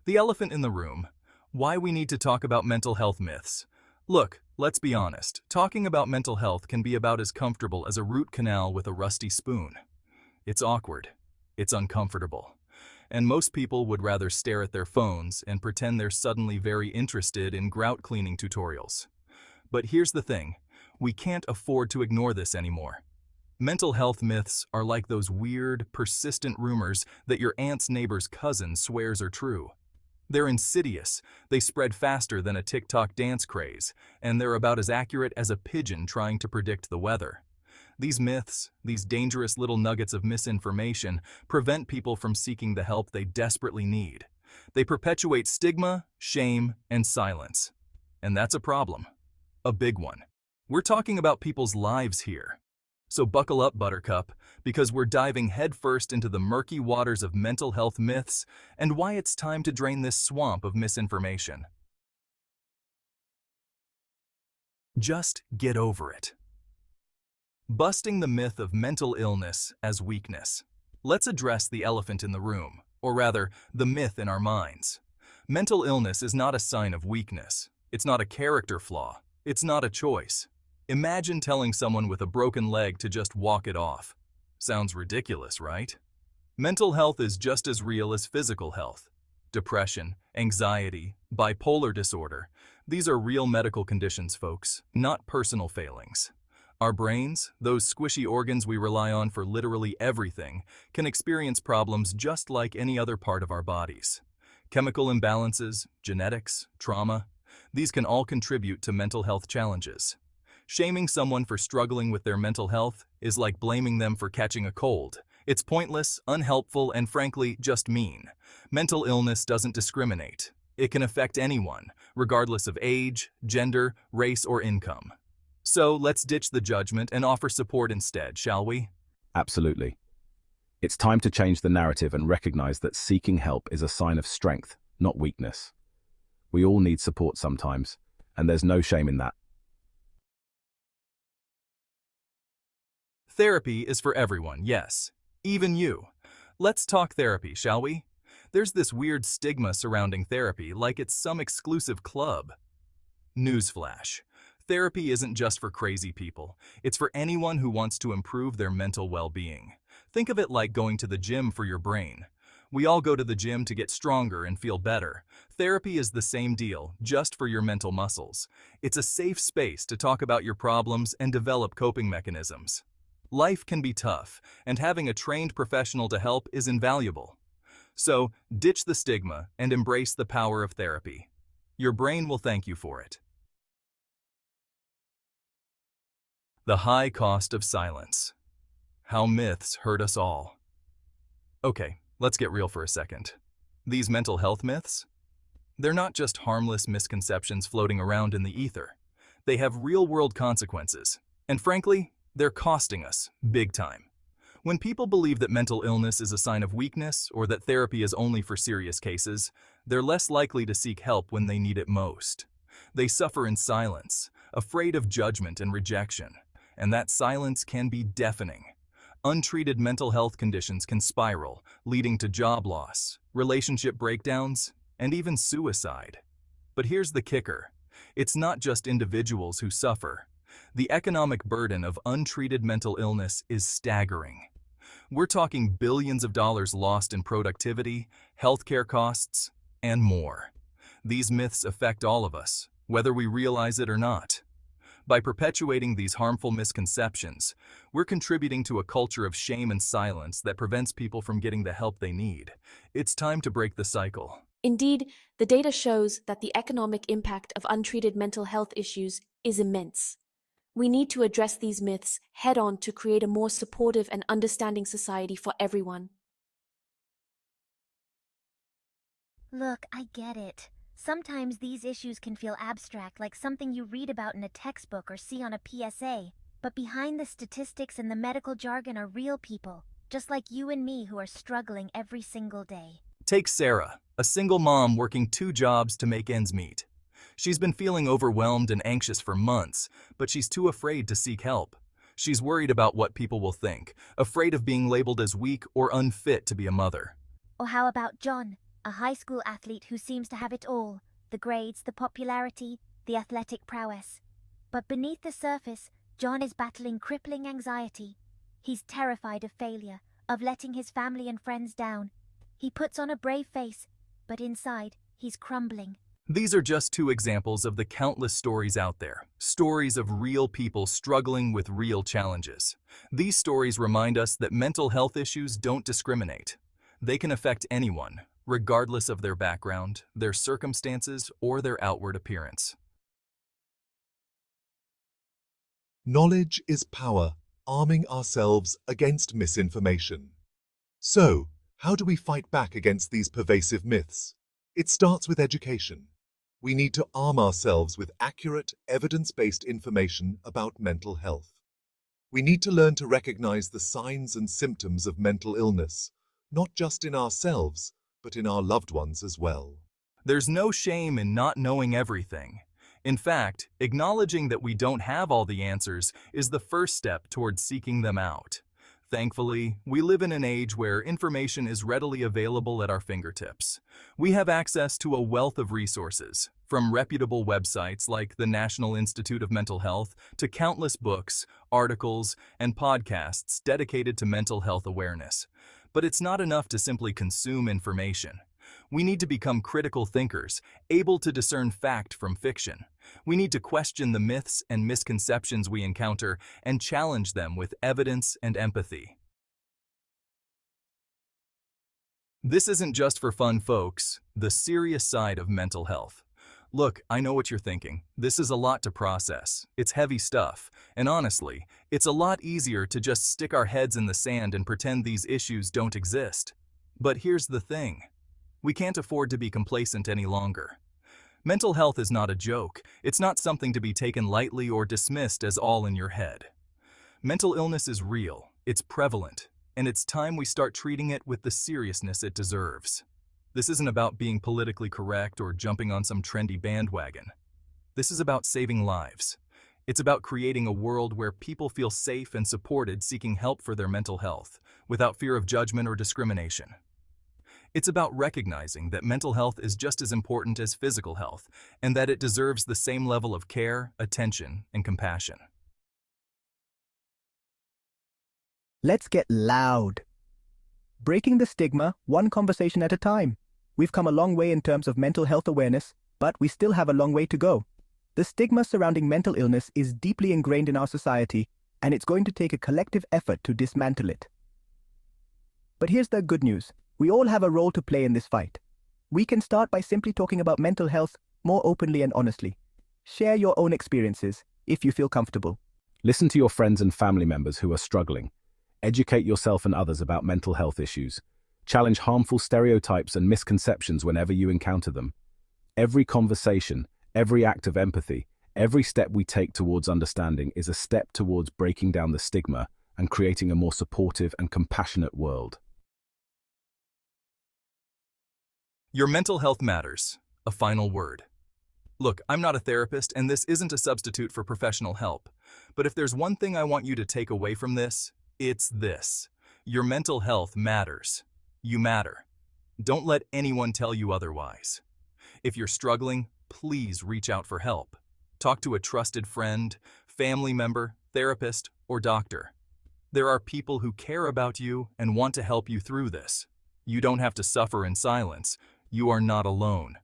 The elephant in the room. Why we need to talk about mental health myths. Look, let's be honest. Talking about mental health can be about as comfortable as a root canal with a rusty spoon. It's awkward. It's uncomfortable. And most people would rather stare at their phones and pretend they're suddenly very interested in grout cleaning tutorials. But here's the thing. We can't afford to ignore this anymore. Mental health myths are like those weird, persistent rumors that your aunt's neighbor's cousin swears are true. They're insidious, they spread faster than a TikTok dance craze, and they're about as accurate as a pigeon trying to predict the weather. These myths, these dangerous little nuggets of misinformation, prevent people from seeking the help they desperately need. They perpetuate stigma, shame, and silence. And that's a problem. A big one. We're talking about people's lives here. So buckle up, Buttercup, because we're diving headfirst into the murky waters of mental health myths and why it's time to drain this swamp of misinformation. Just get over it. Busting the myth of mental illness as weakness. Let's address the elephant in the room, or rather, the myth in our minds. Mental illness is not a sign of weakness. It's not a character flaw. It's not a choice. Imagine telling someone with a broken leg to just walk it off. Sounds ridiculous, right? Mental health is just as real as physical health. Depression, anxiety, bipolar disorder. These are real medical conditions, folks, not personal failings. Our brains, those squishy organs we rely on for literally everything, can experience problems just like any other part of our bodies. Chemical imbalances, genetics, trauma, these can all contribute to mental health challenges. Shaming someone for struggling with their mental health is like blaming them for catching a cold. It's pointless, unhelpful, and frankly, just mean. Mental illness doesn't discriminate. It can affect anyone, regardless of age, gender, race, or income. So let's ditch the judgment and offer support instead, shall we? Absolutely. It's time to change the narrative and recognize that seeking help is a sign of strength, not weakness. We all need support sometimes, and there's no shame in that. Therapy is for everyone, yes. Even you. Let's talk therapy, shall we? There's this weird stigma surrounding therapy, like it's some exclusive club. Newsflash. Therapy isn't just for crazy people. It's for anyone who wants to improve their mental well-being. Think of it like going to the gym for your brain. We all go to the gym to get stronger and feel better. Therapy is the same deal, just for your mental muscles. It's a safe space to talk about your problems and develop coping mechanisms. Life can be tough, and having a trained professional to help is invaluable. So, ditch the stigma and embrace the power of therapy. Your brain will thank you for it. The high cost of silence. How myths hurt us all. Okay, let's get real for a second. These mental health myths? They're not just harmless misconceptions floating around in the ether. They have real-world consequences. And frankly, they're costing us, big time. When people believe that mental illness is a sign of weakness or that therapy is only for serious cases, they're less likely to seek help when they need it most. They suffer in silence, afraid of judgment and rejection, and that silence can be deafening. Untreated mental health conditions can spiral, leading to job loss, relationship breakdowns, and even suicide. But here's the kicker. It's not just individuals who suffer. The economic burden of untreated mental illness is staggering. We're talking billions of dollars lost in productivity, healthcare costs, and more. These myths affect all of us, whether we realize it or not. By perpetuating these harmful misconceptions, we're contributing to a culture of shame and silence that prevents people from getting the help they need. It's time to break the cycle. Indeed, the data shows that the economic impact of untreated mental health issues is immense. We need to address these myths head-on to create a more supportive and understanding society for everyone. Look, I get it. Sometimes these issues can feel abstract, like something you read about in a textbook or see on a PSA. But behind the statistics and the medical jargon are real people, just like you and me, who are struggling every single day. Take Sarah, a single mom working 2 jobs to make ends meet. She's been feeling overwhelmed and anxious for months, but she's too afraid to seek help. She's worried about what people will think, afraid of being labeled as weak or unfit to be a mother. Or how about John? a high school athlete who seems to have it all: the grades, the popularity, the athletic prowess. But beneath the surface, John is battling crippling anxiety. He's terrified of failure, of letting his family and friends down. He puts on a brave face, but inside, he's crumbling. These are just two examples of the countless stories out there, stories of real people struggling with real challenges. These stories remind us that mental health issues don't discriminate. They can affect anyone, regardless of their background, their circumstances, or their outward appearance. Knowledge is power, arming ourselves against misinformation. So, how do we fight back against these pervasive myths? It starts with education. We need to arm ourselves with accurate, evidence-based information about mental health. We need to learn to recognize the signs and symptoms of mental illness, not just in ourselves, but in our loved ones as well. There's no shame in not knowing everything. In fact, acknowledging that we don't have all the answers is the first step towards seeking them out. Thankfully, we live in an age where information is readily available at our fingertips. We have access to a wealth of resources, from reputable websites like the National Institute of Mental Health to countless books, articles, and podcasts dedicated to mental health awareness. But it's not enough to simply consume information. We need to become critical thinkers, able to discern fact from fiction. We need to question the myths and misconceptions we encounter and challenge them with evidence and empathy. This isn't just for fun, folks, the serious side of mental health. Look, I know what you're thinking. This is a lot to process. It's heavy stuff. And honestly, it's a lot easier to just stick our heads in the sand and pretend these issues don't exist. But here's the thing. We can't afford to be complacent any longer. Mental health is not a joke. It's not something to be taken lightly or dismissed as all in your head. Mental illness is real, it's prevalent, and it's time we start treating it with the seriousness it deserves. This isn't about being politically correct or jumping on some trendy bandwagon. This is about saving lives. It's about creating a world where people feel safe and supported seeking help for their mental health, without fear of judgment or discrimination. It's about recognizing that mental health is just as important as physical health, and that it deserves the same level of care, attention, and compassion. Let's get loud. Breaking the stigma, one conversation at a time. We've come a long way in terms of mental health awareness, but we still have a long way to go. The stigma surrounding mental illness is deeply ingrained in our society, and it's going to take a collective effort to dismantle it. But here's the good news. We all have a role to play in this fight. We can start by simply talking about mental health more openly and honestly. Share your own experiences if you feel comfortable. Listen to your friends and family members who are struggling. Educate yourself and others about mental health issues. Challenge harmful stereotypes and misconceptions whenever you encounter them. Every conversation, every act of empathy, every step we take towards understanding is a step towards breaking down the stigma and creating a more supportive and compassionate world. Your mental health matters. A final word. Look, I'm not a therapist, and this isn't a substitute for professional help. But if there's one thing I want you to take away from this, it's this. Your mental health matters. You matter. Don't let anyone tell you otherwise. If you're struggling, please reach out for help. Talk to a trusted friend, family member, therapist, or doctor. There are people who care about you and want to help you through this. You don't have to suffer in silence. You are not alone.